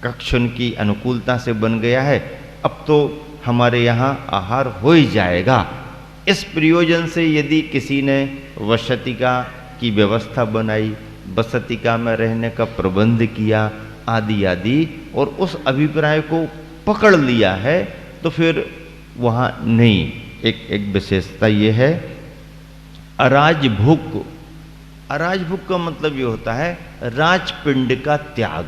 कक्ष उनकी अनुकूलता से बन गया है, अब तो हमारे यहाँ आहार हो ही जाएगा। इस प्रयोजन से यदि किसी ने वसतिका की व्यवस्था बनाई, बसतिका में रहने का प्रबंध किया आदि आदि, और उस अभिप्राय को पकड़ लिया है, तो फिर वहाँ नहीं। एक विशेषता ये है, अराजभुक। अराजभुक का मतलब ये होता है राजपिंड का त्याग।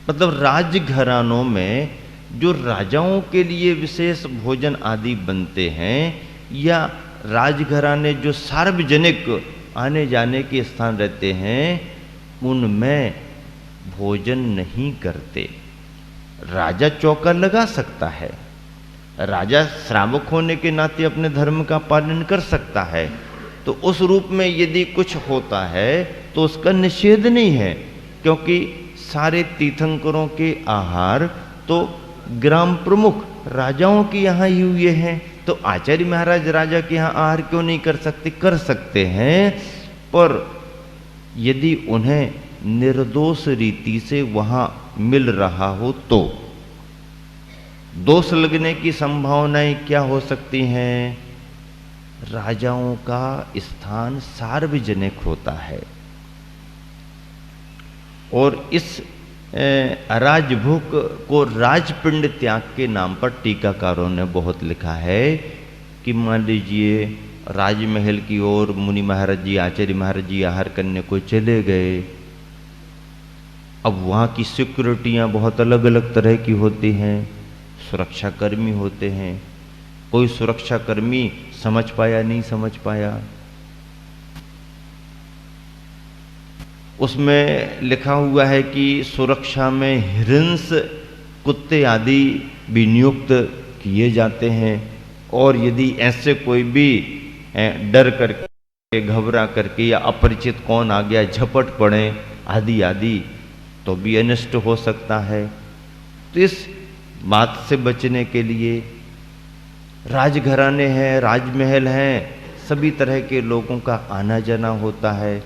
मतलब राजघरानों में जो राजाओं के लिए विशेष भोजन आदि बनते हैं, या राजघराने जो सार्वजनिक आने जाने के स्थान रहते हैं, उनमें भोजन नहीं करते। राजा चौका लगा सकता है, राजा श्रावक होने के नाते अपने धर्म का पालन कर सकता है, तो उस रूप में यदि कुछ होता है तो उसका निषेध नहीं है, क्योंकि सारे तीर्थंकरों के आहार तो ग्राम प्रमुख राजाओं के यहाँ ही हुए हैं, तो आचार्य महाराज राजा के यहाँ आहार क्यों नहीं कर सकते? कर सकते हैं, पर यदि उन्हें निर्दोष रीति से वहां मिल रहा हो तो। दोष लगने की संभावनाएं क्या हो सकती हैं? राजाओं का स्थान सार्वजनिक होता है, और इस अराजभुक को राजपिंड त्याग के नाम पर टीकाकारों ने बहुत लिखा है कि मान लीजिए राजमहल की ओर मुनि महाराज जी, आचार्य महाराज जी आहार करने को चले गए। अब वहाँ की सिक्योरिटियाँ बहुत अलग अलग तरह की होती हैं, सुरक्षाकर्मी होते हैं। कोई सुरक्षाकर्मी समझ पाया नहीं समझ पाया, उसमें लिखा हुआ है कि सुरक्षा में हिरंस, कुत्ते आदि भी नियुक्त किए जाते हैं, और यदि ऐसे कोई भी डर करके, घबरा करके, या अपरिचित कौन आ गया झपट पड़े आदि आदि, तो भी अनिष्ट हो सकता है। तो इस बात से बचने के लिए राजघराने हैं, राजमहल हैं, सभी तरह के लोगों का आना जाना होता है।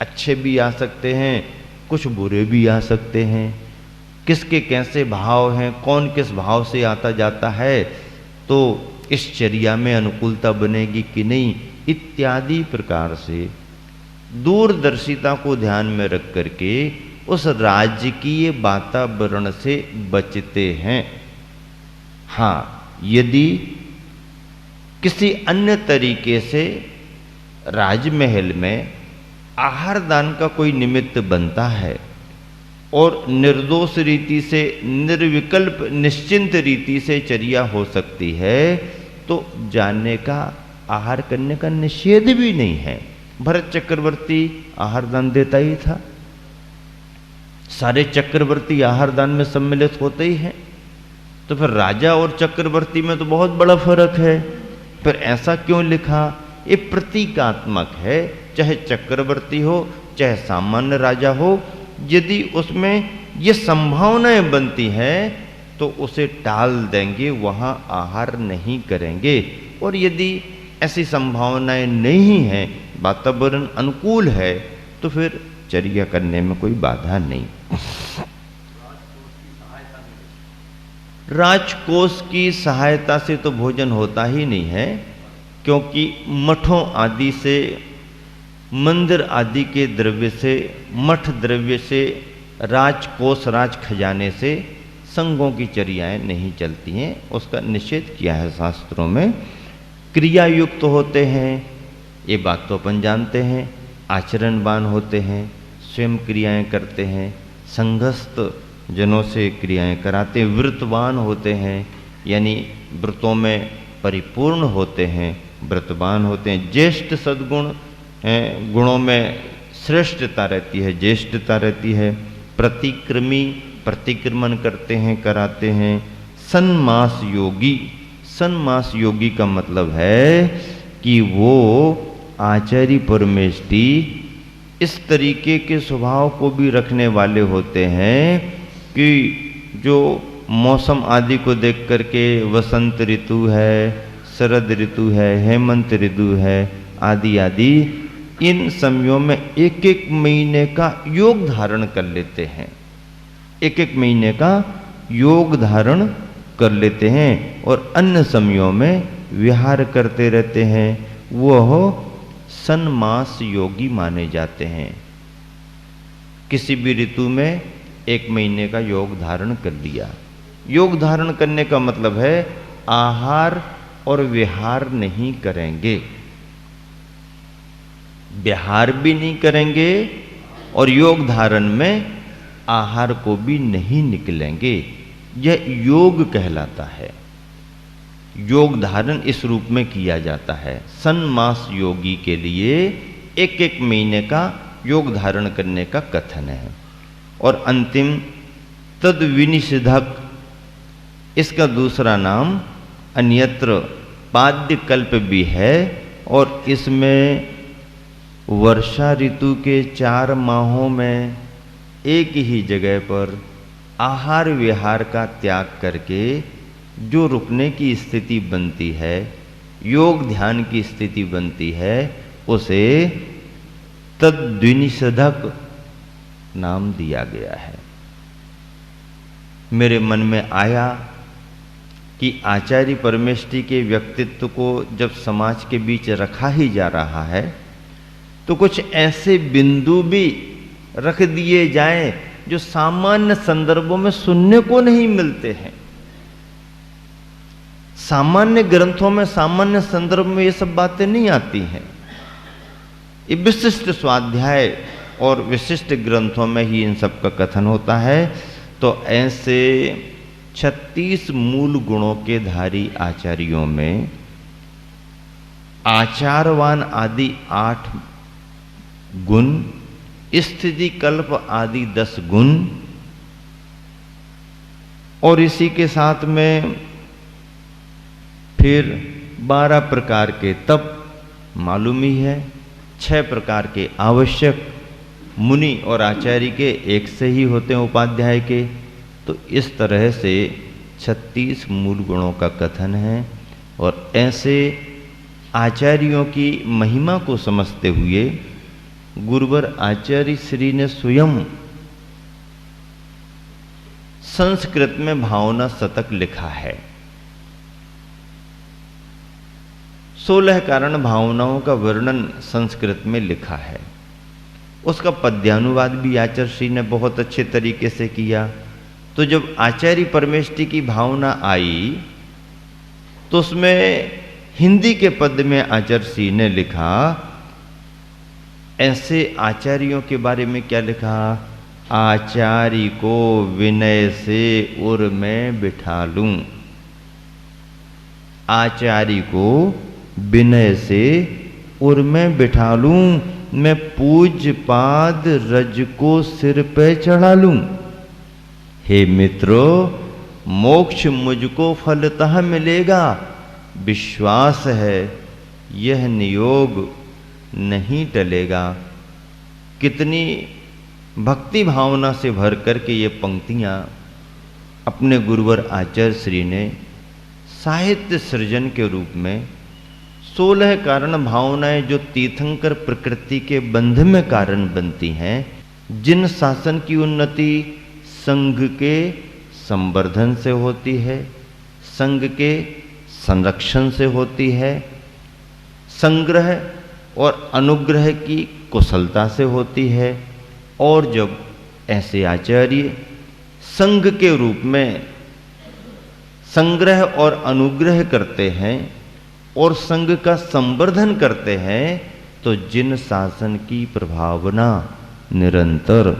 अच्छे भी आ सकते हैं, कुछ बुरे भी आ सकते हैं, किसके कैसे भाव हैं, कौन किस भाव से आता जाता है, तो इस चर्या में अनुकूलता बनेगी कि नहीं, इत्यादि प्रकार से दूरदर्शिता को ध्यान में रख करके उस राजकीय वातावरण से बचते हैं। हाँ, यदि किसी अन्य तरीके से राजमहल में आहार दान का कोई निमित्त बनता है और निर्दोष रीति से, निर्विकल्प निश्चिंत रीति से चर्या हो सकती है, तो जाने का, आहार करने का निषेध भी नहीं है। भरत चक्रवर्ती आहार दान देता ही था, सारे चक्रवर्ती आहार दान में सम्मिलित होते ही हैं, तो फिर राजा और चक्रवर्ती में तो बहुत बड़ा फर्क है। फिर ऐसा क्यों लिखा? ये प्रतीकात्मक है, चाहे चक्रवर्ती हो चाहे सामान्य राजा हो, यदि उसमें ये संभावनाएं बनती हैं तो उसे टाल देंगे, वहां आहार नहीं करेंगे। और यदि ऐसी संभावनाएं नहीं हैं, वातावरण अनुकूल है, तो फिर चर्या करने में कोई बाधा नहीं। राजकोष की सहायता से तो भोजन होता ही नहीं है, क्योंकि मठों आदि से, मंदिर आदि के द्रव्य से, मठ द्रव्य से, राजकोष, राज खजाने से संघों की चर्याएं नहीं चलती हैं। उसका निषेध किया है शास्त्रों में। क्रिया युक्त होते हैं, ये बात तो अपन जानते हैं, आचरणवान होते हैं, स्वयं क्रियाएं करते हैं, संघस्थ जनों से क्रियाएं कराते, व्रतवान होते हैं, यानी व्रतों में परिपूर्ण होते हैं, व्रतवान होते हैं, ज्येष्ठ सद्गुण गुणों में श्रेष्ठता रहती है, ज्येष्ठता रहती है, प्रतिक्रमी, प्रतिक्रमण करते हैं, कराते हैं, सन्मास योगी। सन्मास योगी का मतलब है कि वो आचार्य परमेष्टि इस तरीके के स्वभाव को भी रखने वाले होते हैं कि जो मौसम आदि को देख करके वसंत ऋतु है, शरद ऋतु है, हेमंत ऋतु है आदि आदि, इन समयों में एक एक महीने का योग धारण कर लेते हैं। एक एक महीने का योग धारण कर लेते हैं और अन्य समयों में विहार करते रहते हैं, वह सन्मास योगी माने जाते हैं। किसी भी ऋतु में एक महीने का योग धारण कर लिया। योग धारण करने का मतलब है आहार और विहार नहीं करेंगे, विहार भी नहीं करेंगे और योग धारण में आहार को भी नहीं निकलेंगे। यह योग कहलाता है। योग धारण इस रूप में किया जाता है। सन्मास योगी के लिए एक एक महीने का योग धारण करने का कथन है। और अंतिम तद विनिषेधक, इसका दूसरा नाम अन्यत्र पाद्यकल्प भी है और इसमें वर्षा ऋतु के 4 माहों में एक ही जगह पर आहार विहार का त्याग करके जो रुकने की स्थिति बनती है, योग ध्यान की स्थिति बनती है, उसे तद्विनिषेधक नाम दिया गया है। मेरे मन में आया कि आचार्य परमेष्ठी के व्यक्तित्व को जब समाज के बीच रखा ही जा रहा है तो कुछ ऐसे बिंदु भी रख दिए जाएं जो सामान्य संदर्भों में सुनने को नहीं मिलते हैं। सामान्य ग्रंथों में, सामान्य संदर्भ में ये सब बातें नहीं आती हैं। ये विशिष्ट स्वाध्याय और विशिष्ट ग्रंथों में ही इन सब का कथन होता है। तो ऐसे 36 मूल गुणों के धारी आचार्यों में आचारवान आदि 8 गुण, स्थिति कल्प आदि 10 गुण, और इसी के साथ में फिर 12 प्रकार के तप मालूम ही है, 6 प्रकार के आवश्यक, मुनि और आचार्य के एक से ही होते हैं उपाध्याय के। तो इस तरह से 36 मूल गुणों का कथन है। और ऐसे आचार्यों की महिमा को समझते हुए गुरुवर आचार्य श्री ने स्वयं संस्कृत में भावना शतक लिखा है। 16 कारण भावनाओं का वर्णन संस्कृत में लिखा है। उसका पद्यानुवाद भी आचार्य श्री ने बहुत अच्छे तरीके से किया। तो जब आचार्य परमेष्ठी की भावना आई तो उसमें हिंदी के पद में आचार्य श्री ने लिखा, ऐसे आचार्यों के बारे में क्या लिखा, आचार्य को विनय से उर में बिठा लूं। आचार्य को विनय से उर में बिठा लूं, मैं पूज्य पाद रज को सिर पे चढ़ा लूं। हे मित्रों, मोक्ष मुझको फलतः मिलेगा, विश्वास है यह नियोग नहीं टलेगा। कितनी भक्ति भावना से भर करके ये पंक्तियां अपने गुरुवर आचार्य श्री ने साहित्य सृजन के रूप में 16 कारण भावनाएं जो तीर्थंकर प्रकृति के बंध में कारण बनती हैं, जिन शासन की उन्नति संघ के संवर्धन से होती है, संघ के संरक्षण से होती है, संग्रह और अनुग्रह की कुशलता से होती है, और जब ऐसे आचार्य संघ के रूप में संग्रह और अनुग्रह करते हैं और संघ का संवर्धन करते हैं, तो जिन शासन की प्रभावना निरंतर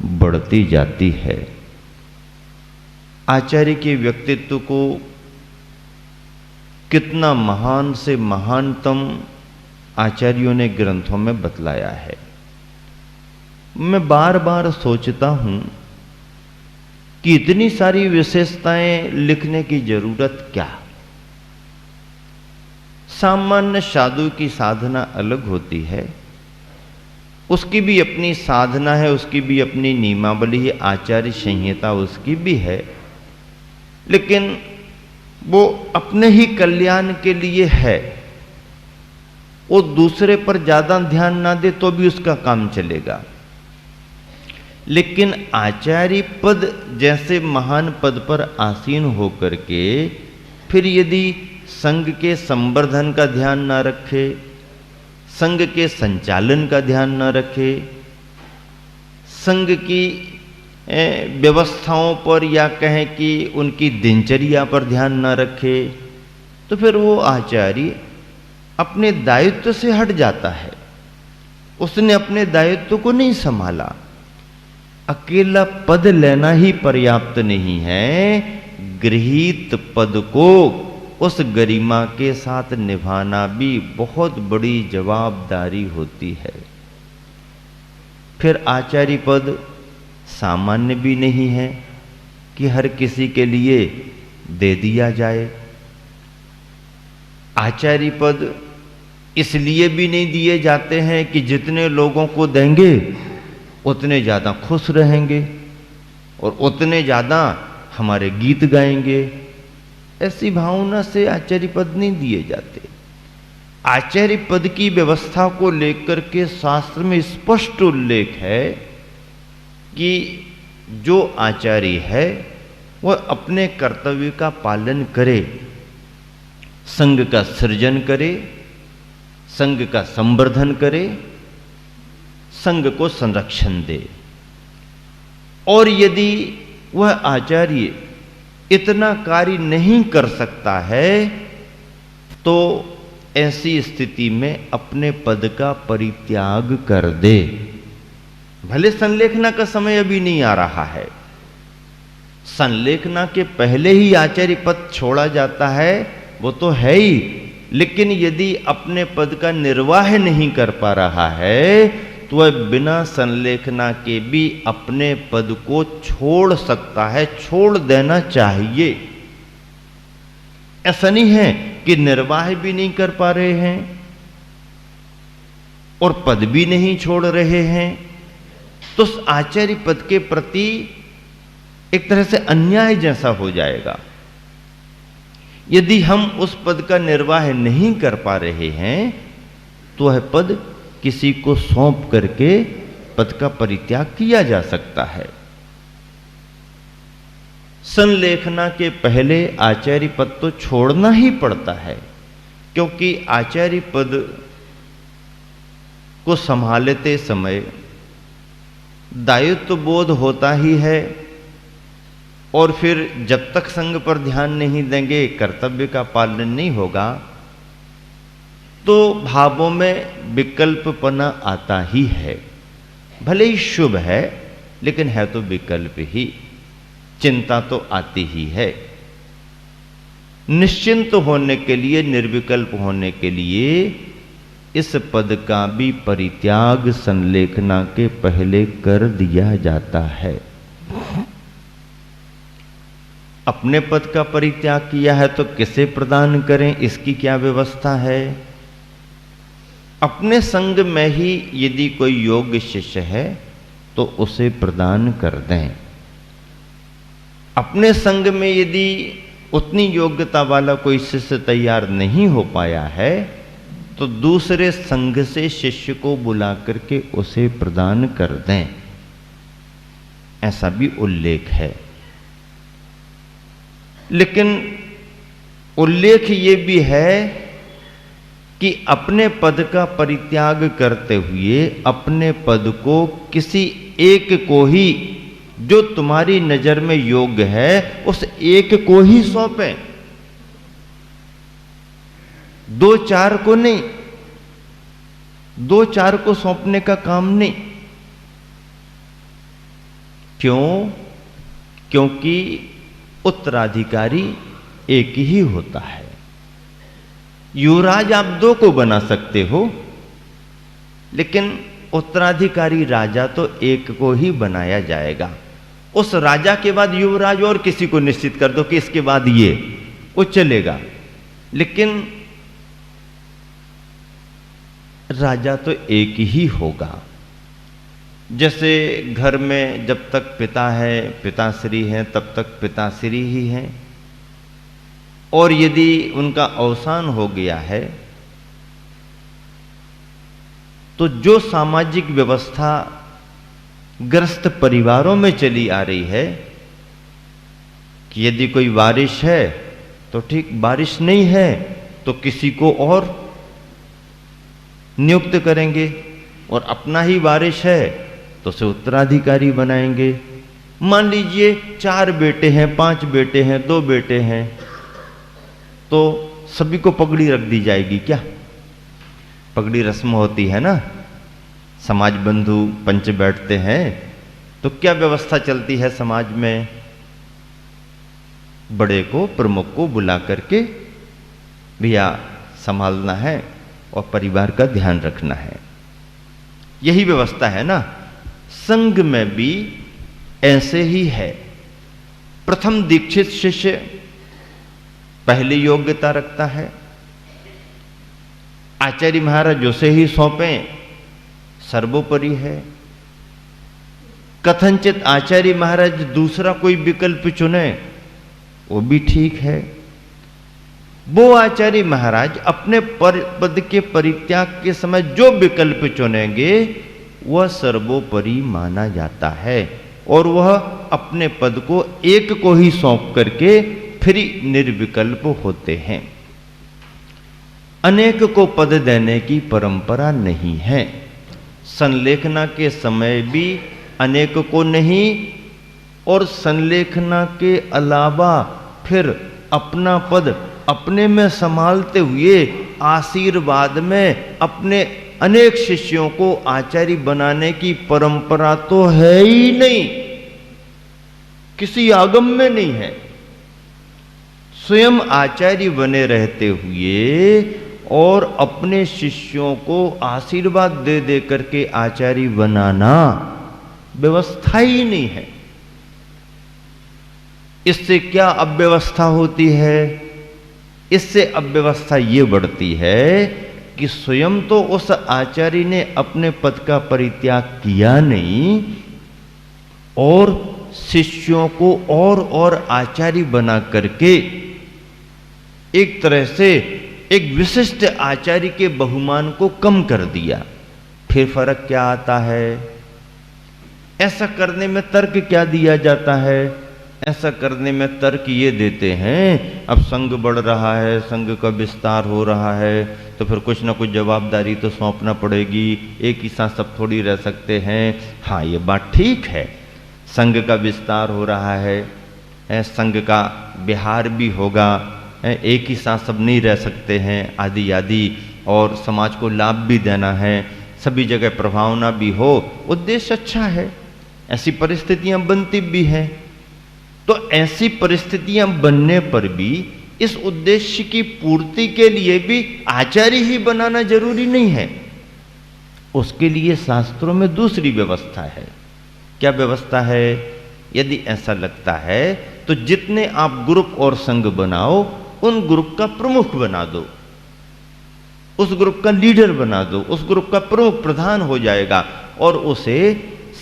बढ़ती जाती है। आचार्य के व्यक्तित्व को कितना महान से महानतम आचार्यों ने ग्रंथों में बतलाया है। मैं बार बार सोचता हूं कि इतनी सारी विशेषताएं लिखने की जरूरत क्या। सामान्य साधु की साधना अलग होती है, उसकी भी अपनी साधना है, उसकी भी अपनी नियमावली है, आचार्य संहिता उसकी भी है, लेकिन वो अपने ही कल्याण के लिए है। वो दूसरे पर ज्यादा ध्यान ना दे तो भी उसका काम चलेगा। लेकिन आचार्य पद जैसे महान पद पर आसीन होकर के फिर यदि संघ के संवर्धन का ध्यान ना रखे, संघ के संचालन का ध्यान ना रखे, संघ की व्यवस्थाओं पर या कहें कि उनकी दिनचर्या पर ध्यान ना रखे, तो फिर वो आचार्य अपने दायित्व से हट जाता है। उसने अपने दायित्व को नहीं संभाला। अकेला पद लेना ही पर्याप्त नहीं है, गृहीत पद को उस गरिमा के साथ निभाना भी बहुत बड़ी जवाबदारी होती है। फिर आचार्य पद सामान्य भी नहीं है कि हर किसी के लिए दे दिया जाए। आचार्य पद इसलिए भी नहीं दिए जाते हैं कि जितने लोगों को देंगे उतने ज़्यादा खुश रहेंगे और उतने ज़्यादा हमारे गीत गाएंगे। ऐसी भावना से आचार्य पद नहीं दिए जाते। आचार्य पद की व्यवस्था को लेकर के शास्त्र में स्पष्ट उल्लेख है कि जो आचार्य है वह अपने कर्तव्य का पालन करे, संघ का सृजन करे, संघ का संवर्धन करे, संघ को संरक्षण दे। और यदि वह आचार्य इतना कार्य नहीं कर सकता है तो ऐसी स्थिति में अपने पद का परित्याग कर दे। भले संलेखना का समय अभी नहीं आ रहा है, संलेखना के पहले ही आचार्य पद छोड़ा जाता है, वो तो है ही, लेकिन यदि अपने पद का निर्वाह नहीं कर पा रहा है तो वह बिना संलेखना के भी अपने पद को छोड़ सकता है, छोड़ देना चाहिए। ऐसा नहीं है कि निर्वाह भी नहीं कर पा रहे हैं और पद भी नहीं छोड़ रहे हैं तो उस आचार्य पद के प्रति एक तरह से अन्याय जैसा हो जाएगा। यदि हम उस पद का निर्वाह नहीं कर पा रहे हैं तो वह पद किसी को सौंप करके पद का परित्याग किया जा सकता है। संलेखना के पहले आचार्य पद तो छोड़ना ही पड़ता है, क्योंकि आचार्य पद को संभालते समय दायित्व बोध होता ही है और फिर जब तक संघ पर ध्यान नहीं देंगे, कर्तव्य का पालन नहीं होगा, तो भावों में विकल्पपना आता ही है। भले ही शुभ है लेकिन है तो विकल्प ही, चिंता तो आती ही है। निश्चिंत होने के लिए, निर्विकल्प होने के लिए इस पद का भी परित्याग संलेखना के पहले कर दिया जाता है। अपने पद का परित्याग किया है तो किसे प्रदान करें, इसकी क्या व्यवस्था है? अपने संग में ही यदि कोई योग्य शिष्य है तो उसे प्रदान कर दें। अपने संग में यदि उतनी योग्यता वाला कोई शिष्य तैयार नहीं हो पाया है तो दूसरे संघ से शिष्य को बुला करके उसे प्रदान कर दें, ऐसा भी उल्लेख है। लेकिन उल्लेख ये भी है कि अपने पद का परित्याग करते हुए अपने पद को किसी एक को ही, जो तुम्हारी नजर में योग्य है, उस एक को ही सौंपें, दो चार को नहीं, दो चार को सौंपने का काम नहीं। क्यों? क्योंकि उत्तराधिकारी एक ही होता है। युवराज आप दो को बना सकते हो, लेकिन उत्तराधिकारी राजा तो एक को ही बनाया जाएगा। उस राजा के बाद युवराज और किसी को निश्चित कर दो कि इसके बाद ये, वो चलेगा, लेकिन राजा तो एक ही होगा। जैसे घर में जब तक पिता है, पिताश्री है, तब तक पिताश्री ही है, और यदि उनका अवसान हो गया है तो जो सामाजिक व्यवस्था ग्रस्त परिवारों में चली आ रही है कि यदि कोई बारिश है तो ठीक, बारिश नहीं है तो किसी को और नियुक्त करेंगे, और अपना ही बारिश है तो उसे उत्तराधिकारी बनाएंगे। मान लीजिए 4 बेटे हैं, 5 बेटे हैं, 2 बेटे हैं, तो सभी को पगड़ी रख दी जाएगी क्या? पगड़ी रस्म होती है ना, समाज बंधु पंच बैठते हैं, तो क्या व्यवस्था चलती है समाज में? बड़े को, प्रमुख को बुला करके भैया संभालना है और परिवार का ध्यान रखना है, यही व्यवस्था है ना। संघ में भी ऐसे ही है। प्रथम दीक्षित शिष्य पहली योग्यता रखता है, आचार्य महाराज उसे ही सौंपें सर्वोपरि है। कथनचित आचार्य महाराज दूसरा कोई विकल्प चुने वो भी ठीक है। वो आचार्य महाराज अपने पद के परित्याग के समय जो विकल्प चुनेंगे वह सर्वोपरि माना जाता है, और वह अपने पद को एक को ही सौंप करके फिर निर्विकल्प होते हैं। अनेक को पद देने की परंपरा नहीं है। संलेखना के समय भी अनेक को नहीं, और संलेखना के अलावा फिर अपना पद अपने में संभालते हुए आशीर्वाद में अपने अनेक शिष्यों को आचार्य बनाने की परंपरा तो है ही नहीं, किसी आगम में नहीं है। स्वयं आचार्य बने रहते हुए और अपने शिष्यों को आशीर्वाद दे दे करके आचार्य बनाना व्यवस्था ही नहीं है। इससे क्या अव्यवस्था होती है? इससे अव्यवस्था ये बढ़ती है कि स्वयं तो उस आचार्य ने अपने पद का परित्याग किया नहीं, और शिष्यों को और आचार्य बना करके एक तरह से एक विशिष्ट आचार्य के बहुमान को कम कर दिया। फिर फर्क क्या आता है? ऐसा करने में तर्क क्या दिया जाता है? ऐसा करने में तर्क ये देते हैं, अब संघ बढ़ रहा है, संघ का विस्तार हो रहा है, तो फिर कुछ ना कुछ जवाबदारी तो सौंपना पड़ेगी, एक ही साथ सब थोड़ी रह सकते हैं। हाँ, ये बात ठीक है, संघ का विस्तार हो रहा है, संघ का विहार भी होगा, एक ही साथ सब नहीं रह सकते हैं, आदि आदि, और समाज को लाभ भी देना है, सभी जगह प्रभावना भी हो, उद्देश्य अच्छा है, ऐसी परिस्थितियां बनती भी हैं। तो ऐसी परिस्थितियां बनने पर भी इस उद्देश्य की पूर्ति के लिए भी आचार्य ही बनाना जरूरी नहीं है। उसके लिए शास्त्रों में दूसरी व्यवस्था है। क्या व्यवस्था है? यदि ऐसा लगता है तो जितने आप ग्रुप और संघ बनाओ, उन ग्रुप का प्रमुख बना दो, उस ग्रुप का लीडर बना दो, उस ग्रुप का प्रमुख प्रधान हो जाएगा, और उसे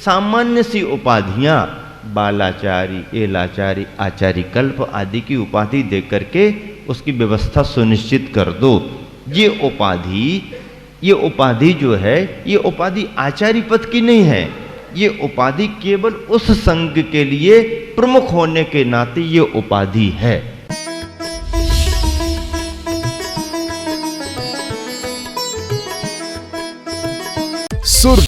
सामान्य सी उपाधियां बालाचारी, एलाचारी, आचार्य कल्प आदि की उपाधि दे करके उसकी व्यवस्था सुनिश्चित कर दो। ये उपाधि जो है, ये उपाधि आचार्य पद की नहीं है, ये उपाधि केवल उस संघ के लिए प्रमुख होने के नाते ये उपाधि है।